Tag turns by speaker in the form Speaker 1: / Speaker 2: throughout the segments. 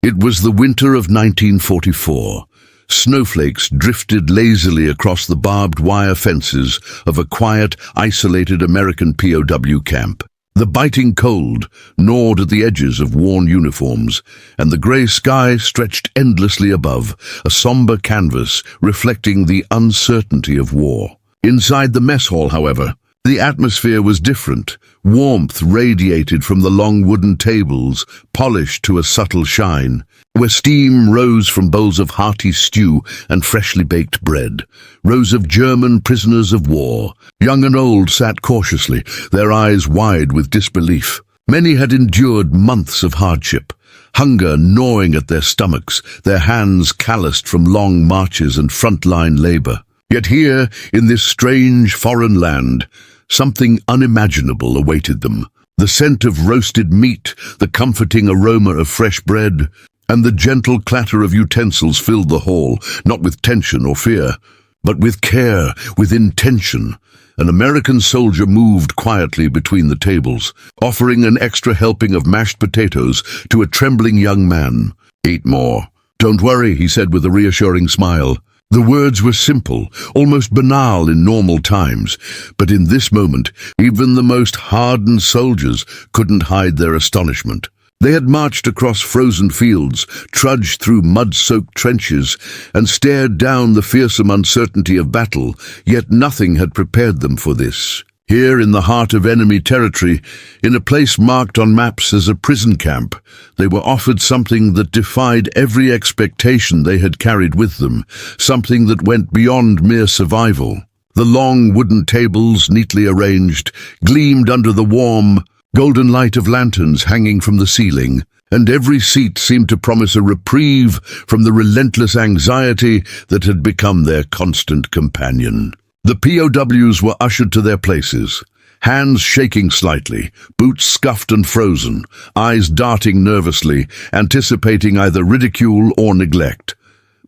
Speaker 1: It was the winter of 1944. Snowflakes drifted lazily across the barbed wire fences of a quiet, isolated American POW camp. The biting cold gnawed at the edges of worn uniforms, and the grey sky stretched endlessly above, a somber canvas reflecting the uncertainty of war. Inside the mess hall, however, the atmosphere was different. Warmth radiated from the long wooden tables, polished to a subtle shine, where steam rose from bowls of hearty stew and freshly baked bread. Rows of German prisoners of war, young and old, sat cautiously, their eyes wide with disbelief. Many had endured months of hardship, hunger gnawing at their stomachs, their hands calloused from long marches and frontline labor. Yet here, in this strange foreign land, something unimaginable awaited them. The scent of roasted meat, the comforting aroma of fresh bread, and the gentle clatter of utensils filled the hall, not with tension or fear, but with care, with intention. An American soldier moved quietly between the tables, offering an extra helping of mashed potatoes to a trembling young man. "Eat more. Don't worry," he said with a reassuring smile. The words were simple, almost banal in normal times, but in this moment, even the most hardened soldiers couldn't hide their astonishment. They had marched across frozen fields, trudged through mud-soaked trenches, and stared down the fearsome uncertainty of battle, yet nothing had prepared them for this. Here in the heart of enemy territory, in a place marked on maps as a prison camp, they were offered something that defied every expectation they had carried with them, something that went beyond mere survival. The long wooden tables, neatly arranged, gleamed under the warm, golden light of lanterns hanging from the ceiling, and every seat seemed to promise a reprieve from the relentless anxiety that had become their constant companion. The POWs were ushered to their places, hands shaking slightly, boots scuffed and frozen, eyes darting nervously, anticipating either ridicule or neglect.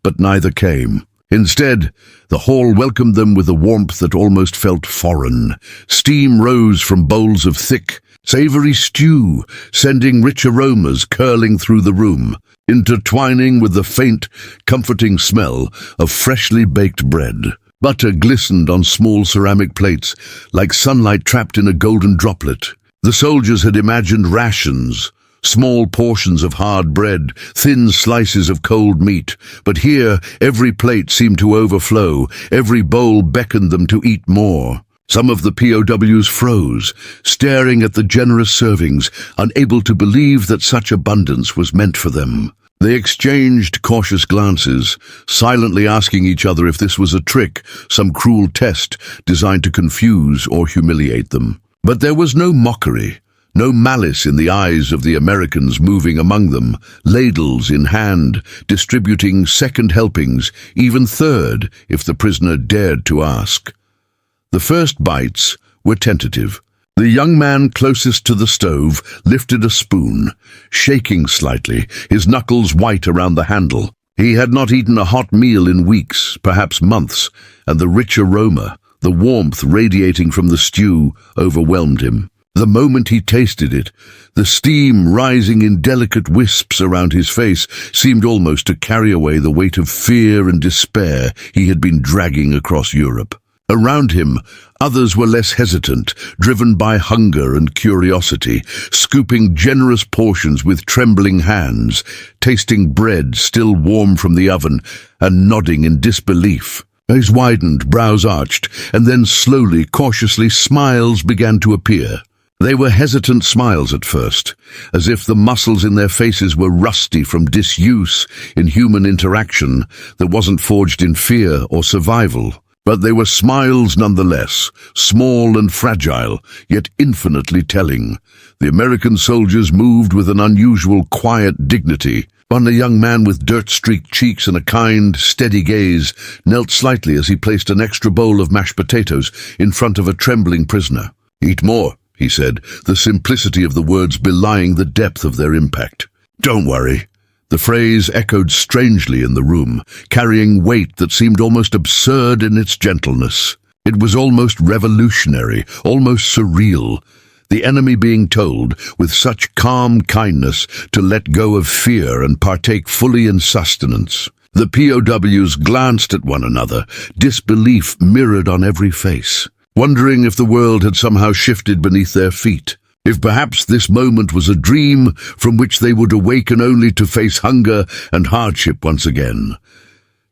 Speaker 1: But neither came. Instead, the hall welcomed them with a warmth that almost felt foreign. Steam rose from bowls of thick, savory stew, sending rich aromas curling through the room, intertwining with the faint, comforting smell of freshly baked bread. Butter glistened on small ceramic plates, like sunlight trapped in a golden droplet. The soldiers had imagined rations, small portions of hard bread, thin slices of cold meat, but here every plate seemed to overflow, every bowl beckoned them to eat more. Some of the POWs froze, staring at the generous servings, unable to believe that such abundance was meant for them. They exchanged cautious glances, silently asking each other if this was a trick, some cruel test designed to confuse or humiliate them. But there was no mockery, no malice in the eyes of the Americans moving among them, ladles in hand, distributing second helpings, even third if the prisoner dared to ask. The first bites were tentative. The young man closest to the stove lifted a spoon, shaking slightly, his knuckles white around the handle. He had not eaten a hot meal in weeks, perhaps months, and the rich aroma, the warmth radiating from the stew, overwhelmed him. The moment he tasted it, the steam rising in delicate wisps around his face seemed almost to carry away the weight of fear and despair he had been dragging across Europe. Around him, others were less hesitant, driven by hunger and curiosity, scooping generous portions with trembling hands, tasting bread still warm from the oven, and nodding in disbelief. Eyes widened, brows arched, and then slowly, cautiously, smiles began to appear. They were hesitant smiles at first, as if the muscles in their faces were rusty from disuse in human interaction that wasn't forged in fear or survival. But they were smiles nonetheless, small and fragile, yet infinitely telling. The American soldiers moved with an unusual quiet dignity. One, a young man with dirt-streaked cheeks and a kind, steady gaze, knelt slightly as he placed an extra bowl of mashed potatoes in front of a trembling prisoner. "Eat more," he said, the simplicity of the words belying the depth of their impact. "Don't worry." The phrase echoed strangely in the room, carrying weight that seemed almost absurd in its gentleness. It was almost revolutionary, almost surreal. the enemy being told with such calm kindness to let go of fear and partake fully in sustenance. The POWs glanced at one another, disbelief mirrored on every face, wondering if the world had somehow shifted beneath their feet, if perhaps this moment was a dream from which they would awaken only to face hunger and hardship once again.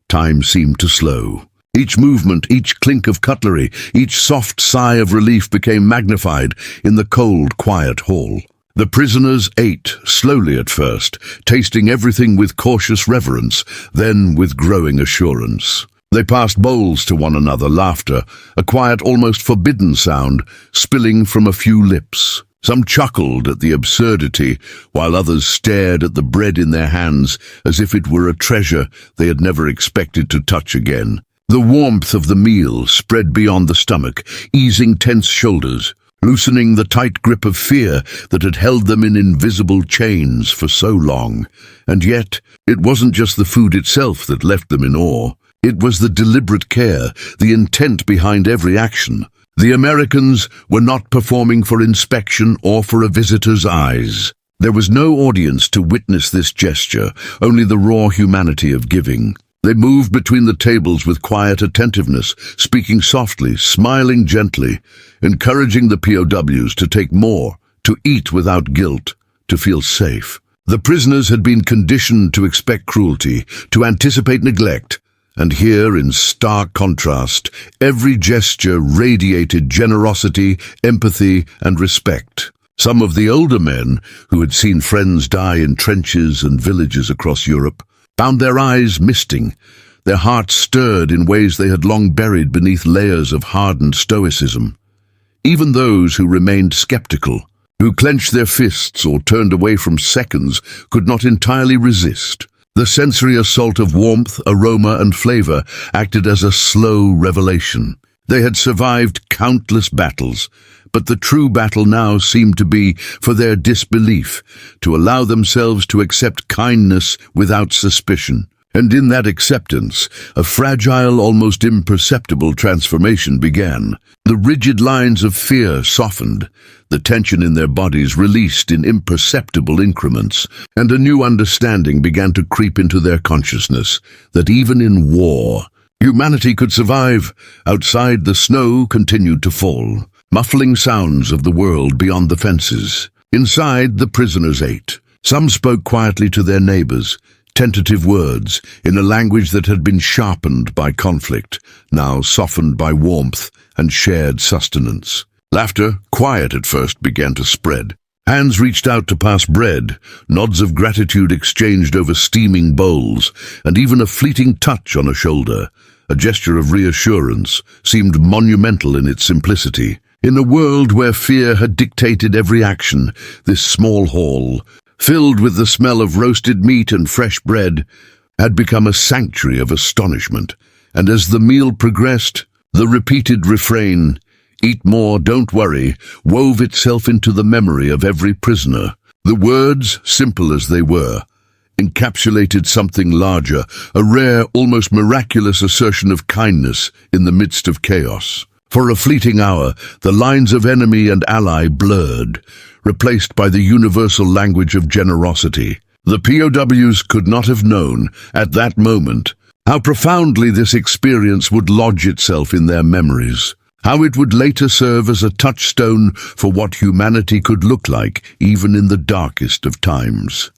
Speaker 1: Time seemed to slow. Each movement, each clink of cutlery, each soft sigh of relief became magnified in the cold, quiet hall. The prisoners ate, slowly at first, tasting everything with cautious reverence, then with growing assurance. They passed bowls to one another, laughter, a quiet, almost forbidden sound, spilling from a few lips. Some chuckled at the absurdity, while others stared at the bread in their hands as if it were a treasure they had never expected to touch again. The warmth of the meal spread beyond the stomach, easing tense shoulders, loosening the tight grip of fear that had held them in invisible chains for so long. And yet, it wasn't just the food itself that left them in awe. It was the deliberate care, the intent behind every action. The Americans were not performing for inspection or for a visitor's eyes. There was no audience to witness this gesture, only the raw humanity of giving. They moved between the tables with quiet attentiveness, speaking softly, smiling gently, encouraging the POWs to take more, to eat without guilt, to feel safe. The prisoners had been conditioned to expect cruelty, to anticipate neglect, and here, in stark contrast, every gesture radiated generosity, empathy, and respect. Some of the older men, who had seen friends die in trenches and villages across Europe, found their eyes misting, their hearts stirred in ways they had long buried beneath layers of hardened stoicism. Even those who remained skeptical, who clenched their fists or turned away from seconds, could not entirely resist. The sensory assault of warmth, aroma, and flavor acted as a slow revelation. They had survived countless battles, but the true battle now seemed to be for their disbelief, to allow themselves to accept kindness without suspicion. And in that acceptance, a fragile, almost imperceptible transformation began. The rigid lines of fear softened, the tension in their bodies released in imperceptible increments, and a new understanding began to creep into their consciousness, that even in war, humanity could survive. Outside, the snow continued to fall, muffling sounds of the world beyond the fences. Inside, the prisoners ate. Some spoke quietly to their neighbors, tentative words in a language that had been sharpened by conflict, now softened by warmth and shared sustenance. Laughter, quiet at first, began to spread. Hands reached out to pass bread, nods of gratitude exchanged over steaming bowls, and even a fleeting touch on a shoulder, a gesture of reassurance, seemed monumental in its simplicity. In a world where fear had dictated every action, this small hall, filled with the smell of roasted meat and fresh bread, had become a sanctuary of astonishment. And as the meal progressed, the repeated refrain, "Eat more, don't worry," wove itself into the memory of every prisoner. The words, simple as they were, encapsulated something larger, a rare, almost miraculous assertion of kindness in the midst of chaos. For a fleeting hour, the lines of enemy and ally blurred, replaced by the universal language of generosity. The POWs could not have known, at that moment, how profoundly this experience would lodge itself in their memories, how it would later serve as a touchstone for what humanity could look like, even in the darkest of times.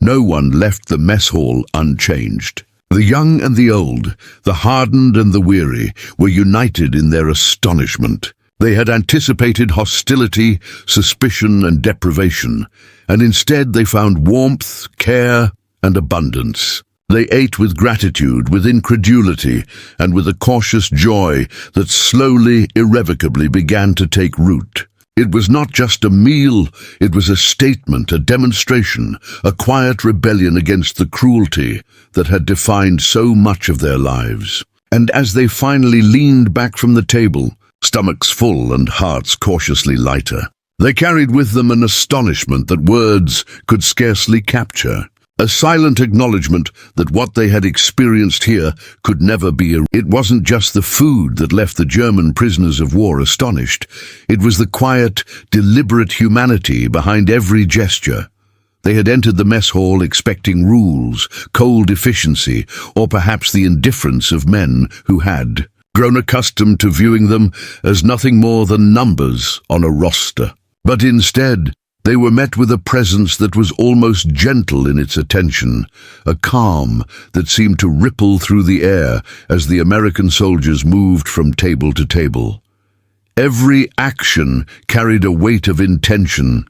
Speaker 1: No one left the mess hall unchanged. The young and the old, the hardened and the weary, were united in their astonishment. They had anticipated hostility, suspicion, and deprivation, and instead they found warmth, care, and abundance. They ate with gratitude, with incredulity, and with a cautious joy that slowly, irrevocably began to take root. It was not just a meal, it was a statement, a demonstration, a quiet rebellion against the cruelty that had defined so much of their lives. And as they finally leaned back from the table, stomachs full and hearts cautiously lighter, they carried with them an astonishment that words could scarcely capture. A silent acknowledgement that what they had experienced here could never be It wasn't just the food that left the German prisoners of war astonished. It was the quiet, deliberate humanity behind every gesture. They had entered the mess hall expecting rules, cold efficiency, or perhaps the indifference of men who had grown accustomed to viewing them as nothing more than numbers on a roster. But instead, they were met with a presence that was almost gentle in its attention, a calm that seemed to ripple through the air as the American soldiers moved from table to table. Every action carried a weight of intention,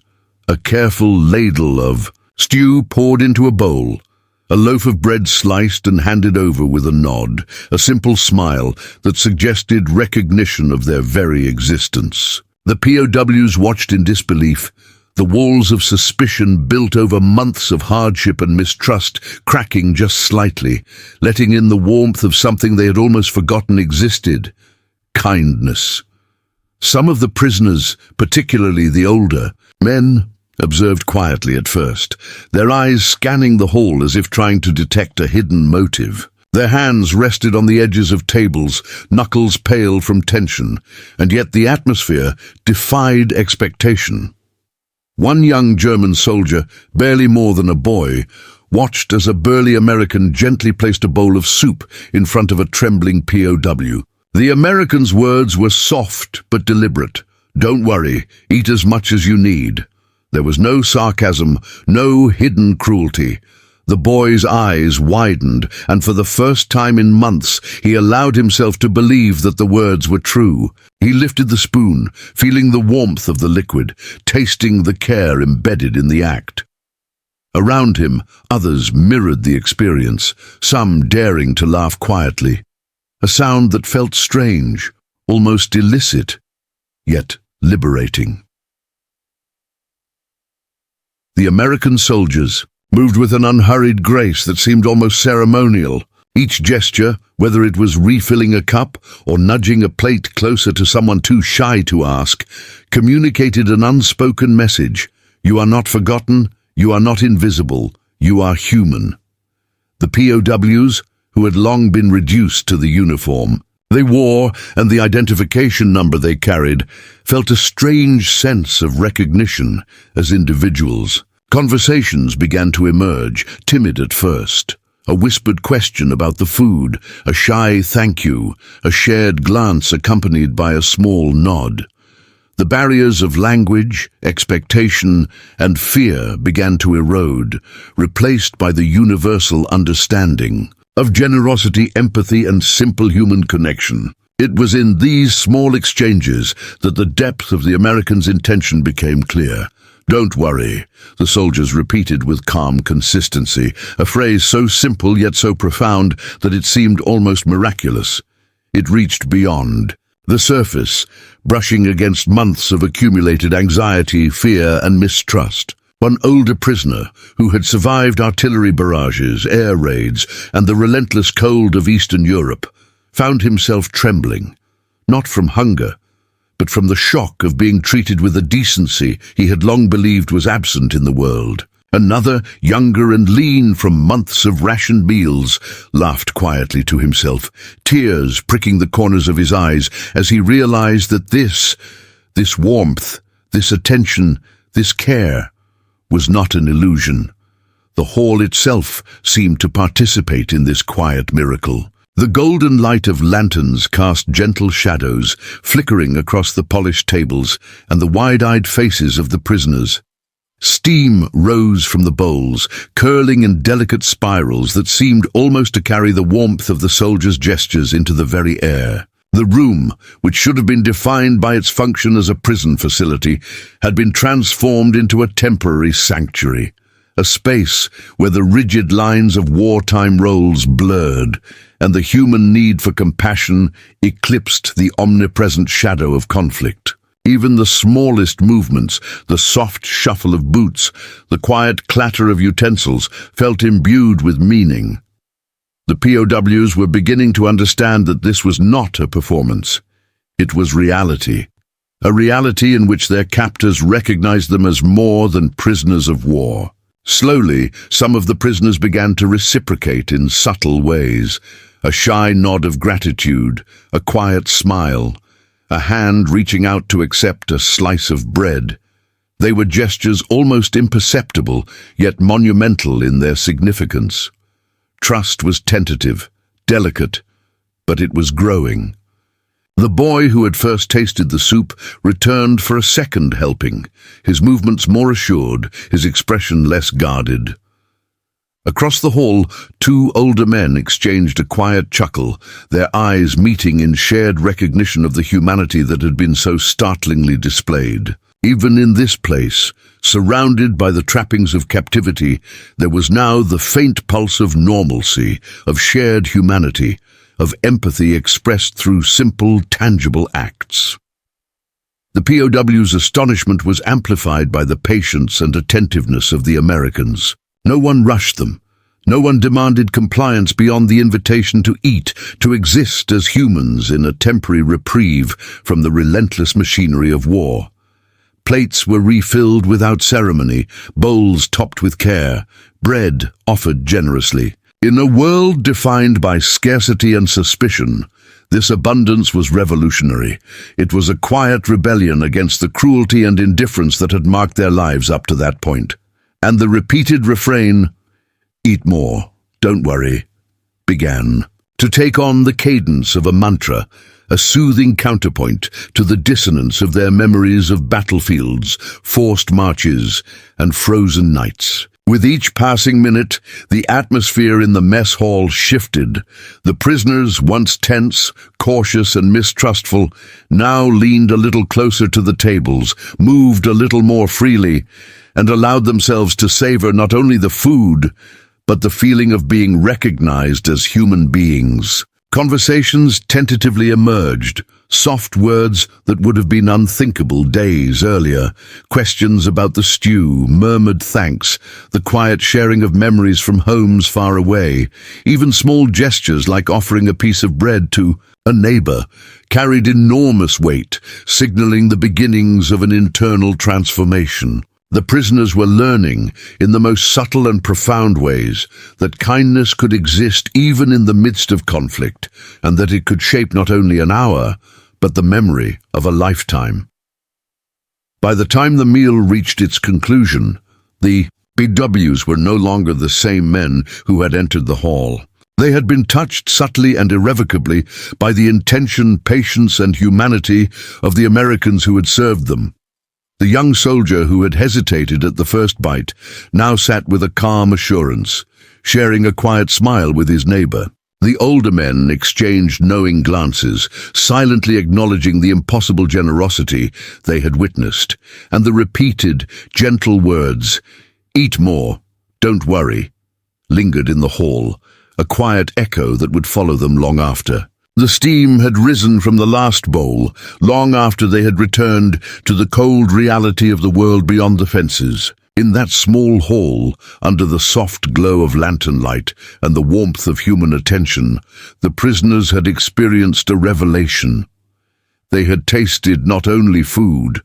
Speaker 1: a careful ladle of stew poured into a bowl, a loaf of bread sliced and handed over with a nod, a simple smile that suggested recognition of their very existence. The POWs watched in disbelief, the walls of suspicion built over months of hardship and mistrust cracking just slightly, letting in the warmth of something they had almost forgotten existed: kindness. Some of the prisoners, particularly the older men, observed quietly at first, their eyes scanning the hall as if trying to detect a hidden motive. Their hands rested on the edges of tables, knuckles pale from tension, and yet the atmosphere defied expectation. One young German soldier, barely more than a boy, watched as a burly American gently placed a bowl of soup in front of a trembling POW. The American's words were soft but deliberate. "Don't worry, eat as much as you need." There was no sarcasm, no hidden cruelty. The boy's eyes widened, and for the first time in months, he allowed himself to believe that the words were true. He lifted the spoon, feeling the warmth of the liquid, tasting the care embedded in the act. Around him, others mirrored the experience, some daring to laugh quietly. A sound that felt strange, almost illicit, yet liberating. The American soldiers moved with an unhurried grace that seemed almost ceremonial. Each gesture, whether it was refilling a cup or nudging a plate closer to someone too shy to ask, communicated an unspoken message. You are not forgotten, you are not invisible, you are human. The POWs, who had long been reduced to the uniform they wore and the identification number they carried, felt a strange sense of recognition as individuals. Conversations began to emerge, timid at first. A whispered question about the food, a shy thank you, a shared glance accompanied by a small nod. The barriers of language, expectation, and fear began to erode, replaced by the universal understanding of generosity, empathy, and simple human connection. It was in these small exchanges that the depth of the Americans' intention became clear. "Don't worry," the soldiers repeated with calm consistency, a phrase so simple yet so profound that it seemed almost miraculous. It reached beyond the surface, brushing against months of accumulated anxiety, fear, and mistrust. One older prisoner, who had survived artillery barrages, air raids, and the relentless cold of Eastern Europe, found himself trembling, not from hunger, but from the shock of being treated with a decency he had long believed was absent in the world. Another, younger and lean from months of rationed meals, laughed quietly to himself, tears pricking the corners of his eyes as he realized that this warmth, this attention, this care, was not an illusion. The hall itself seemed to participate in this quiet miracle. The golden light of lanterns cast gentle shadows, flickering across the polished tables and the wide-eyed faces of the prisoners. Steam rose from the bowls, curling in delicate spirals that seemed almost to carry the warmth of the soldiers' gestures into the very air. The room, which should have been defined by its function as a prison facility, had been transformed into a temporary sanctuary, a space where the rigid lines of wartime roles blurred, and the human need for compassion eclipsed the omnipresent shadow of conflict. Even the smallest movements, the soft shuffle of boots, the quiet clatter of utensils, felt imbued with meaning. The POWs were beginning to understand that this was not a performance. It was reality. A reality in which their captors recognized them as more than prisoners of war. Slowly, some of the prisoners began to reciprocate in subtle ways. A shy nod of gratitude, a quiet smile, a hand reaching out to accept a slice of bread. They were gestures almost imperceptible, yet monumental in their significance. Trust was tentative, delicate, but it was growing. The boy who had first tasted the soup returned for a second helping, his movements more assured, his expression less guarded. Across the hall, two older men exchanged a quiet chuckle, their eyes meeting in shared recognition of the humanity that had been so startlingly displayed. Even in this place, surrounded by the trappings of captivity, there was now the faint pulse of normalcy, of shared humanity, of empathy expressed through simple, tangible acts. The POW's astonishment was amplified by the patience and attentiveness of the Americans. No one rushed them. No one demanded compliance beyond the invitation to eat, to exist as humans in a temporary reprieve from the relentless machinery of war. Plates were refilled without ceremony, bowls topped with care, bread offered generously. In a world defined by scarcity and suspicion, this abundance was revolutionary. It was a quiet rebellion against the cruelty and indifference that had marked their lives up to that point. And the repeated refrain, "Eat more, don't worry," began to take on the cadence of a mantra, a soothing counterpoint to the dissonance of their memories of battlefields, forced marches, and frozen nights. With each passing minute, the atmosphere in the mess hall shifted. The prisoners, once tense, cautious, and mistrustful, now leaned a little closer to the tables, moved a little more freely, and allowed themselves to savor not only the food, but the feeling of being recognized as human beings. Conversations tentatively emerged, soft words that would have been unthinkable days earlier, questions about the stew, murmured thanks, the quiet sharing of memories from homes far away. Even small gestures like offering a piece of bread to a neighbor carried enormous weight, signaling the beginnings of an internal transformation. The prisoners were learning, in the most subtle and profound ways, that kindness could exist even in the midst of conflict, and that it could shape not only an hour, but the memory of a lifetime. By the time the meal reached its conclusion, the POWs were no longer the same men who had entered the hall. They had been touched subtly and irrevocably by the intention, patience, and humanity of the Americans who had served them. The young soldier who had hesitated at the first bite now sat with a calm assurance, sharing a quiet smile with his neighbor. The older men exchanged knowing glances, silently acknowledging the impossible generosity they had witnessed, and the repeated, gentle words, "Eat more, don't worry," lingered in the hall, a quiet echo that would follow them long after. The steam had risen from the last bowl, long after they had returned to the cold reality of the world beyond the fences. In that small hall, under the soft glow of lantern light and the warmth of human attention, the prisoners had experienced a revelation. They had tasted not only food,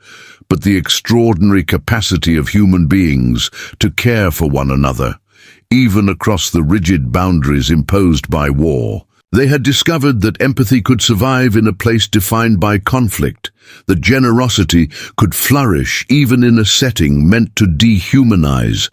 Speaker 1: but the extraordinary capacity of human beings to care for one another, even across the rigid boundaries imposed by war. They had discovered that empathy could survive in a place defined by conflict, that generosity could flourish even in a setting meant to dehumanize,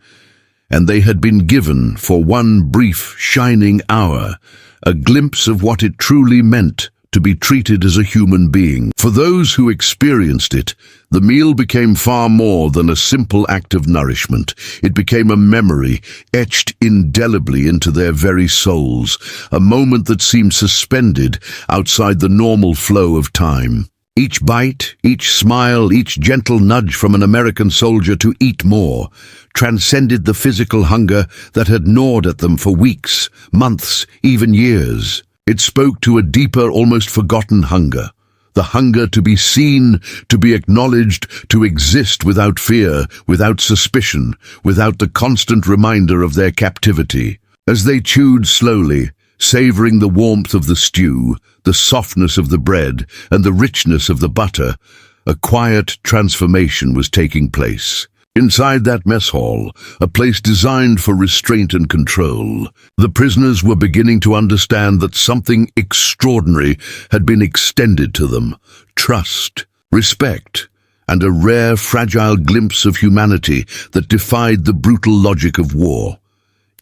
Speaker 1: and they had been given, for one brief, shining hour, a glimpse of what it truly meant to be treated as a human being. For those who experienced it, the meal became far more than a simple act of nourishment. It became a memory, etched indelibly into their very souls, a moment that seemed suspended outside the normal flow of time. Each bite, each smile, each gentle nudge from an American soldier to eat more transcended the physical hunger that had gnawed at them for weeks, months, even years. It spoke to a deeper, almost forgotten hunger, the hunger to be seen, to be acknowledged, to exist without fear, without suspicion, without the constant reminder of their captivity. As they chewed slowly, savoring the warmth of the stew, the softness of the bread, and the richness of the butter, a quiet transformation was taking place. Inside that mess hall, a place designed for restraint and control, the prisoners were beginning to understand that something extraordinary had been extended to them: trust, respect, and a rare, fragile glimpse of humanity that defied the brutal logic of war.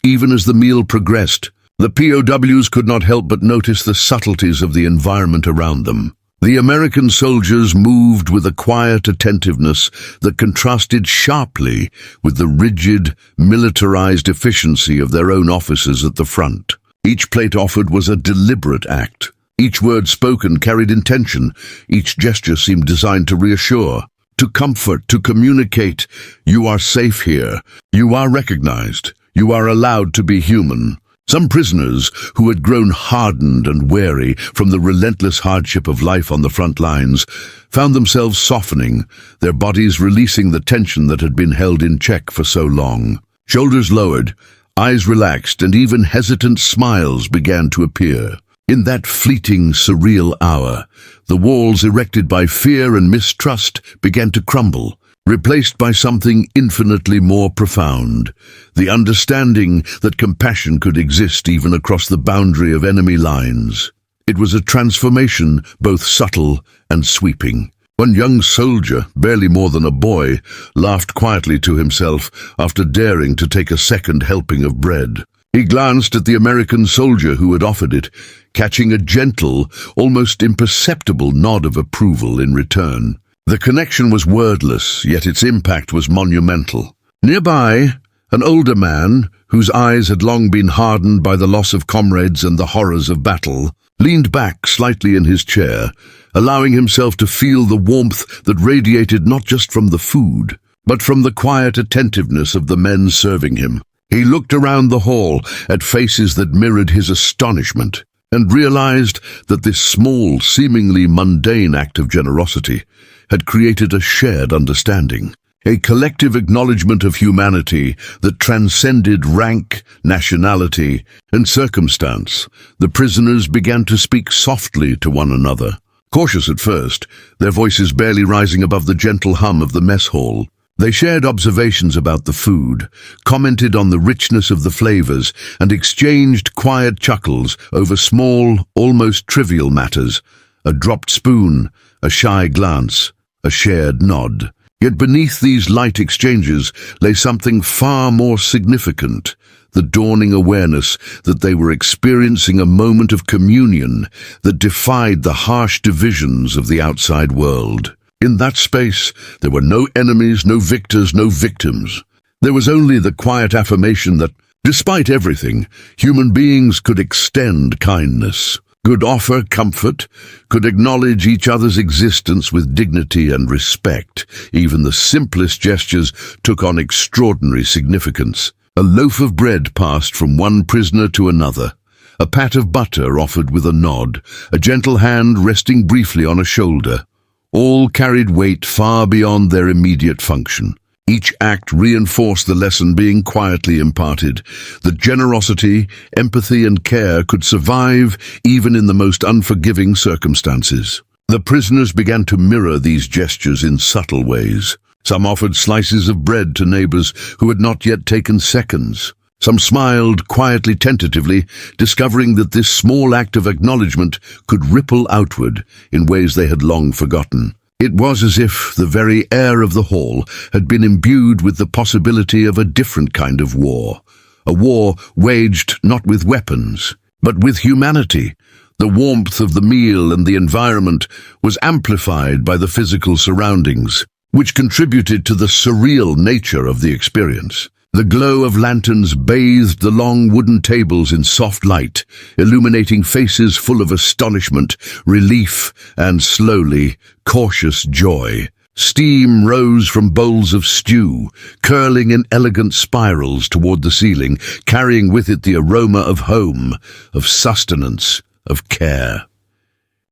Speaker 1: Even as the meal progressed, the POWs could not help but notice the subtleties of the environment around them. The American soldiers moved with a quiet attentiveness that contrasted sharply with the rigid, militarized efficiency of their own officers at the front. Each plate offered was a deliberate act. Each word spoken carried intention. Each gesture seemed designed to reassure, to comfort, to communicate. You are safe here. You are recognized. You are allowed to be human. Some prisoners, who had grown hardened and weary from the relentless hardship of life on the front lines, found themselves softening, their bodies releasing the tension that had been held in check for so long. Shoulders lowered, eyes relaxed, and even hesitant smiles began to appear. In that fleeting, surreal hour, the walls erected by fear and mistrust began to crumble, replaced by something infinitely more profound: the understanding that compassion could exist even across the boundary of enemy lines. It was a transformation both subtle and sweeping. One young soldier, barely more than a boy, laughed quietly to himself after daring to take a second helping of bread. He glanced at the American soldier who had offered it, catching a gentle, almost imperceptible nod of approval in return. The connection was wordless, yet its impact was monumental. Nearby, an older man, whose eyes had long been hardened by the loss of comrades and the horrors of battle, leaned back slightly in his chair, allowing himself to feel the warmth that radiated not just from the food, but from the quiet attentiveness of the men serving him. He looked around the hall at faces that mirrored his astonishment, and realized that this small, seemingly mundane act of generosity had created a shared understanding, a collective acknowledgement of humanity that transcended rank, nationality, and circumstance. The prisoners began to speak softly to one another, cautious at first, their voices barely rising above the gentle hum of the mess hall. They shared observations about the food, commented on the richness of the flavors, and exchanged quiet chuckles over small, almost trivial matters: a dropped spoon, a shy glance, a shared nod. Yet beneath these light exchanges lay something far more significant: the dawning awareness that they were experiencing a moment of communion that defied the harsh divisions of the outside world. In that space, there were no enemies, no victors, no victims. There was only the quiet affirmation that, despite everything, human beings could extend kindness, could offer comfort, could acknowledge each other's existence with dignity and respect. Even the simplest gestures took on extraordinary significance. A loaf of bread passed from one prisoner to another, a pat of butter offered with a nod, a gentle hand resting briefly on a shoulder. All carried weight far beyond their immediate function. Each act reinforced the lesson being quietly imparted: that generosity, empathy, and care could survive even in the most unforgiving circumstances. The prisoners began to mirror these gestures in subtle ways. Some offered slices of bread to neighbors who had not yet taken seconds. Some smiled quietly, tentatively, discovering that this small act of acknowledgement could ripple outward in ways they had long forgotten. It was as if the very air of the hall had been imbued with the possibility of a different kind of war. A war waged not with weapons, but with humanity. The warmth of the meal and the environment was amplified by the physical surroundings, which contributed to the surreal nature of the experience. The glow of lanterns bathed the long wooden tables in soft light, illuminating faces full of astonishment, relief, and slowly, cautious joy. Steam rose from bowls of stew, curling in elegant spirals toward the ceiling, carrying with it the aroma of home, of sustenance, of care.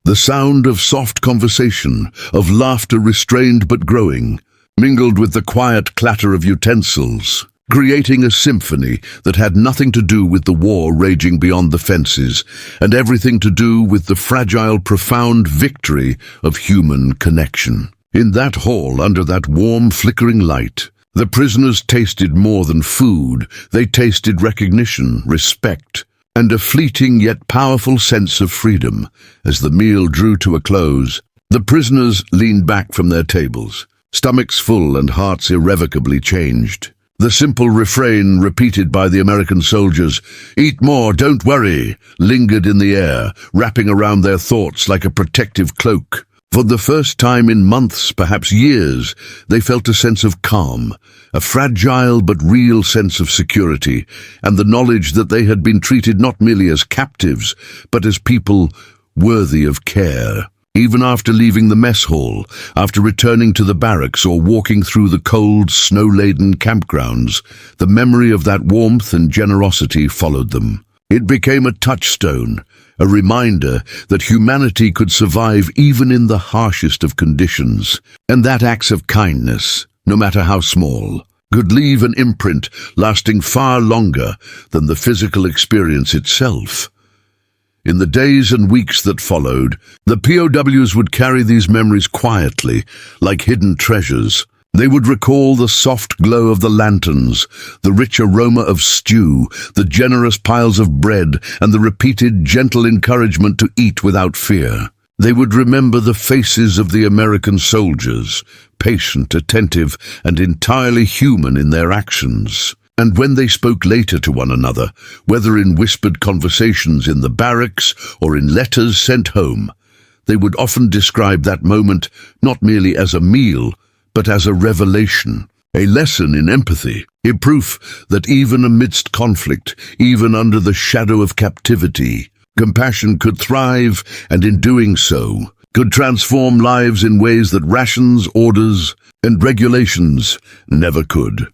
Speaker 1: The sound of soft conversation, of laughter restrained but growing, mingled with the quiet clatter of utensils, creating a symphony that had nothing to do with the war raging beyond the fences, and everything to do with the fragile, profound victory of human connection. In that hall, under that warm, flickering light, The prisoners tasted more than food. They tasted recognition, respect, and a fleeting yet powerful sense of freedom. As the meal drew to a close, the prisoners leaned back from their tables, stomachs full and hearts irrevocably changed. The simple refrain repeated by the American soldiers, "Eat more, don't worry," lingered in the air, wrapping around their thoughts like a protective cloak. For the first time in months, perhaps years, they felt a sense of calm, a fragile but real sense of security, and the knowledge that they had been treated not merely as captives, but as people worthy of care. Even after leaving the mess hall, after returning to the barracks or walking through the cold, snow-laden campgrounds, the memory of that warmth and generosity followed them. It became a touchstone, a reminder that humanity could survive even in the harshest of conditions, and that acts of kindness, no matter how small, could leave an imprint lasting far longer than the physical experience itself. In the days and weeks that followed, the POWs would carry these memories quietly, like hidden treasures. They would recall the soft glow of the lanterns, the rich aroma of stew, the generous piles of bread, and the repeated gentle encouragement to eat without fear. They would remember the faces of the American soldiers, patient, attentive, and entirely human in their actions. And when they spoke later to one another, whether in whispered conversations in the barracks or in letters sent home, they would often describe that moment not merely as a meal, but as a revelation, a lesson in empathy, a proof that even amidst conflict, even under the shadow of captivity, compassion could thrive, and in doing so, could transform lives in ways that rations, orders, and regulations never could.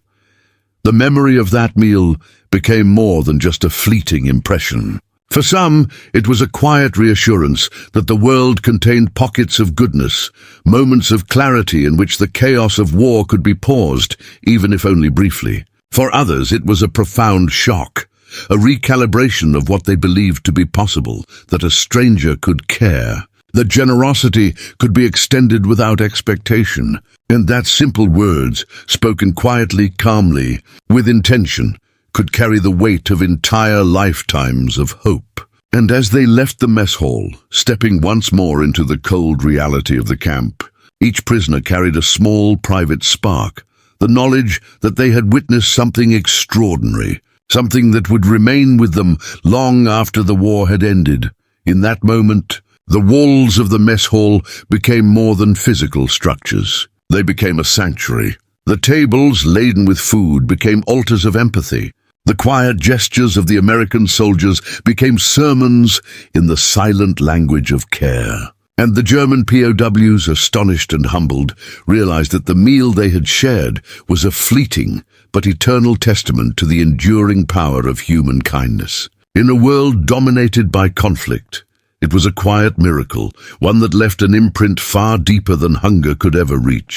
Speaker 1: The memory of that meal became more than just a fleeting impression. For some, it was a quiet reassurance that the world contained pockets of goodness, moments of clarity in which the chaos of war could be paused, even if only briefly. For others, it was a profound shock, a recalibration of what they believed to be possible, that a stranger could care, that generosity could be extended without expectation, and that simple words, spoken quietly, calmly, with intention, could carry the weight of entire lifetimes of hope. And as they left the mess hall, stepping once more into the cold reality of the camp, each prisoner carried a small private spark, the knowledge that they had witnessed something extraordinary, something that would remain with them long after the war had ended. In that moment, the walls of the mess hall became more than physical structures. They became a sanctuary. The tables, laden with food, became altars of empathy. The quiet gestures of the American soldiers became sermons in the silent language of care. And the German POWs, astonished and humbled, realized that the meal they had shared was a fleeting but eternal testament to the enduring power of human kindness. In a world dominated by conflict, it was a quiet miracle, one that left an imprint far deeper than hunger could ever reach.